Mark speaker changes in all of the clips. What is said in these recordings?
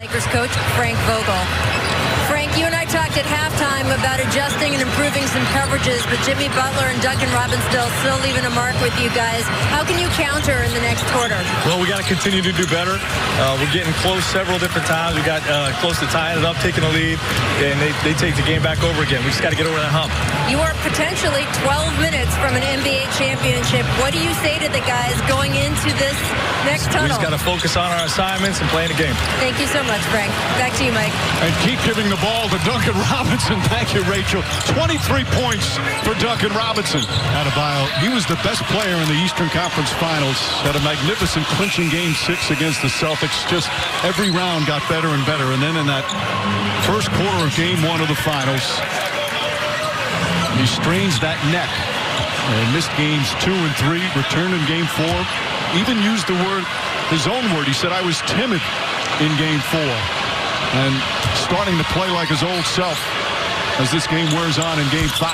Speaker 1: Lakers coach Frank Vogel. Frank, you and I talked at halftime about adjusting and improving some coverages, but Jimmy Butler and Duncan Robinson still leaving a mark with you guys. How can you counter in the next quarter?
Speaker 2: Well, we got to continue to do better. We're getting close several different times. We got close to tying it up, taking the lead, and they take the game back over again. We just got to get over that hump.
Speaker 1: You are potentially 12 minutes from an NBA championship. What do you say to the guys going into this next tunnel?
Speaker 2: We just got to focus on our assignments and playing the game.
Speaker 1: Thank you so much, Frank. Back to you, Mike.
Speaker 3: And keep giving the ball to Duncan Robinson. Thank you, Rachel. 23 points for Duncan Robinson. Adebayo, he was the best player in the Eastern Conference Finals. Had a magnificent clinching Game 6 against the Celtics. Just every round got better and better. And then in that first quarter of Game 1 of the Finals, he strains that neck and missed Games 2 and 3, returned in Game 4, even used his own word. He said, I was timid in Game 4. And starting to play like his old self as this game wears on in Game 5.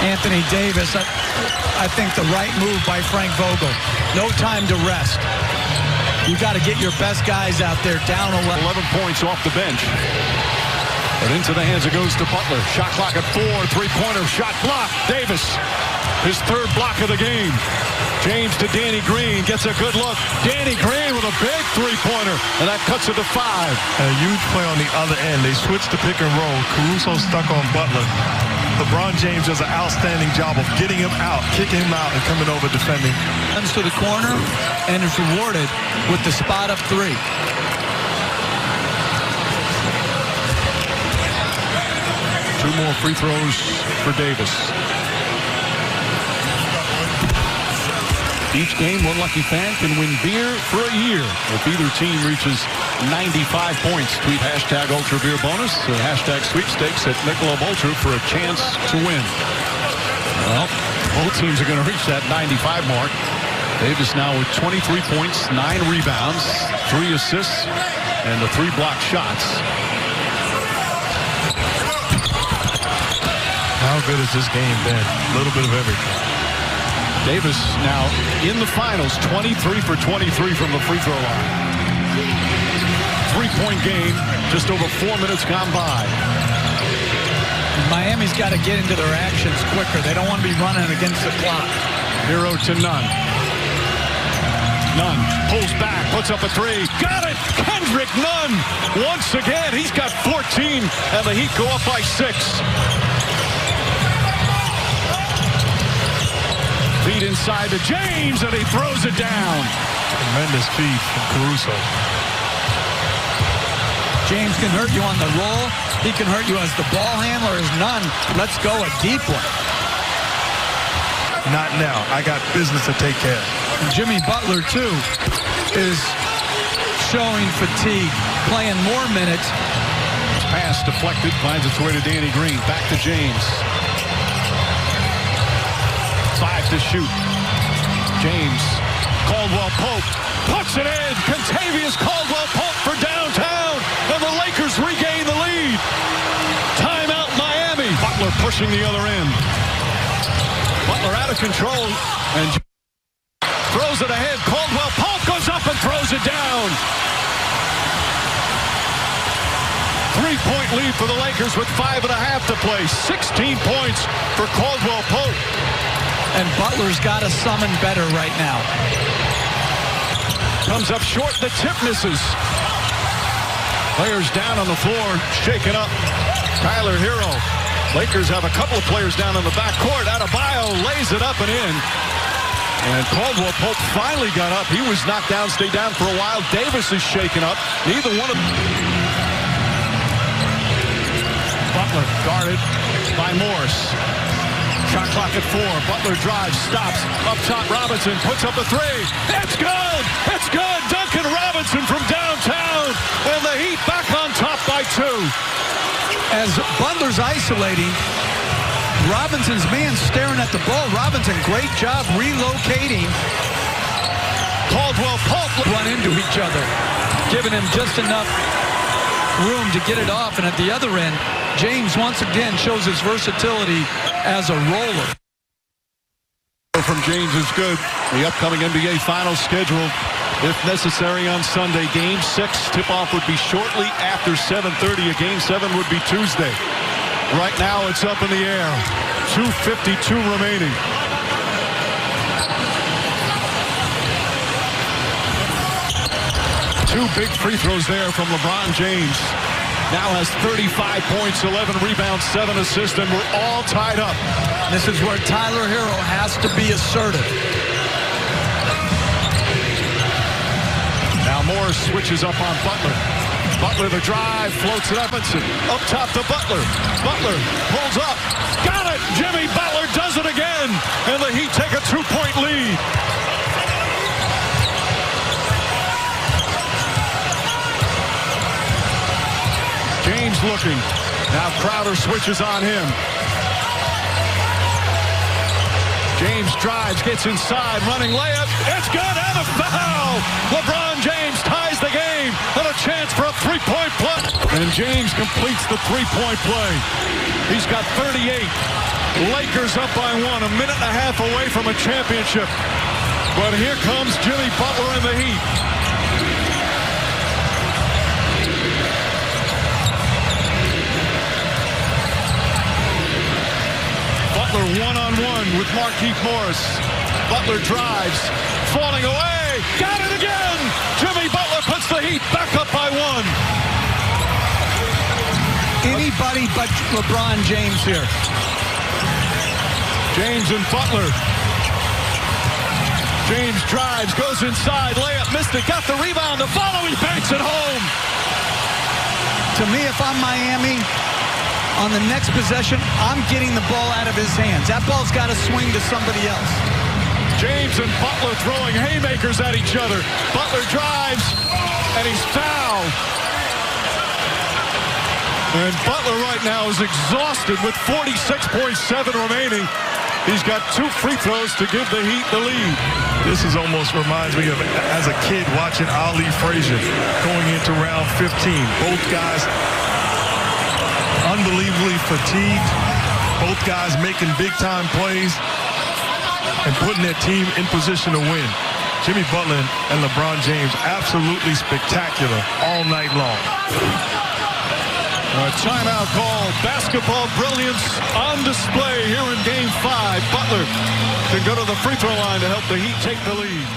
Speaker 4: Anthony Davis, I think the right move by Frank Vogel. No time to rest. You got to get your best guys out there down 11
Speaker 3: points off the bench. But into the hands it goes to Butler. Shot clock at 4, three-pointer, shot block. Davis, his third block of the game. James to Danny Green, gets a good look. Danny Green with a big three-pointer, and that cuts it to 5.
Speaker 5: A huge play on the other end. They switched the pick and roll. Caruso stuck on Butler. LeBron James does an outstanding job of getting him out, kicking him out, and coming over defending.
Speaker 4: Comes to the corner and is rewarded with the spot up 3.
Speaker 3: Two more free throws for Davis. Each game, one lucky fan can win beer for a year if either team reaches 95 points. Tweet hashtag Ultra Beer Bonus or hashtag Sweepstakes at Michelob Ultra for a chance to win. Well, both teams are going to reach that 95 mark. Davis now with 23 points, 9 rebounds, 3 assists, and the 3 blocked shots.
Speaker 5: How good has this game been? A little bit of everything.
Speaker 3: Davis now in the finals, 23 for 23 from the free throw line. 3-point game, just over 4 minutes gone by.
Speaker 4: Miami's got to get into their actions quicker. They don't want to be running against the clock.
Speaker 3: Hero to Nunn. Nunn pulls back, puts up a 3. Got it! Kendrick Nunn! Once again, he's got 14, and the Heat go up by 6. Feed inside to James, and he throws it down.
Speaker 5: Tremendous feed from Caruso.
Speaker 4: James can hurt you on the roll. He can hurt you as the ball handler. Is Nunn. Let's go, a deep one.
Speaker 5: Not now. I got business to take care of.
Speaker 4: Jimmy Butler, too, is showing fatigue, playing more minutes.
Speaker 3: Pass deflected, finds its way to Danny Green. Back to James. 5 to shoot. James. Caldwell Pope puts it in. Contavious Caldwell Pope for downtown. And the Lakers regain the lead. Timeout Miami. Butler pushing the other end. Butler out of control. And throws it ahead. Caldwell Pope goes up and throws it down. 3-point lead for the Lakers with 5.5 to play. 16 points for Caldwell Pope.
Speaker 4: And Butler's got to summon better right now.
Speaker 3: Comes up short, the tip misses. Players down on the floor, shaken up. Tyler Hero. Lakers have a couple of players down on the backcourt. Adebayo lays it up and in. And Caldwell Pope finally got up. He was knocked down, stayed down for a while. Davis is shaken up. Neither one of them. Butler guarded by Morris. Shot clock at 4. Butler drives, stops. Up top, Robinson puts up a 3. It's good! It's good! Duncan Robinson from downtown. And the Heat back on top by 2.
Speaker 4: As Butler's isolating, Robinson's man staring at the ball. Robinson, great job relocating.
Speaker 3: Caldwell Pope
Speaker 4: run into each other, giving him just enough room to get it off. And at the other end, James once again shows his versatility as a roller.
Speaker 3: From James is good. The upcoming NBA Finals schedule if necessary on Sunday. Game 6 tip-off would be shortly after 7:30. A Game 7 would be Tuesday. Right now it's up in the air. 2:52 remaining. Two big free throws there from LeBron James. Now has 35 points, 11 rebounds, 7 assists, and we're all tied up.
Speaker 4: This is where Tyler Hero has to be assertive.
Speaker 3: Now Morris switches up on Butler. Butler the drive, floats it up. Up top to Butler. Butler pulls up. Got it! Jimmy Butler does it again. And the Heat take a 2-point lead. James looking. Now Crowder switches on him. James drives, gets inside, running layup. It's good, and a foul! LeBron James ties the game, and a chance for a three-point play. And James completes the three-point play. He's got 38. Lakers up by 1, a minute and a half away from a championship. But here comes Jimmy Butler and the Heat. Butler one-on-one with Markieff Morris. Butler drives, falling away, got it again! Jimmy Butler puts the Heat back up by 1.
Speaker 4: Anybody but LeBron James here.
Speaker 3: James and Butler. James drives, goes inside, layup, missed it, got the rebound, the follow, he banks it home.
Speaker 4: To me, if I'm Miami, on the next possession, I'm getting the ball out of his hands. That ball's got to swing to somebody else.
Speaker 3: James and Butler throwing haymakers at each other. Butler drives, and he's fouled. And Butler right now is exhausted with 46.7 remaining. He's got 2 free throws to give the Heat the lead.
Speaker 5: This is almost reminds me of as a kid watching Ali Frazier going into round 15. Both guys unbelievably fatigued. Both guys making big-time plays and putting their team in position to win. Jimmy Butler and LeBron James absolutely spectacular all night long.
Speaker 3: A timeout call. Basketball brilliance on display here in Game 5. Butler can go to the free throw line to help the Heat take the lead.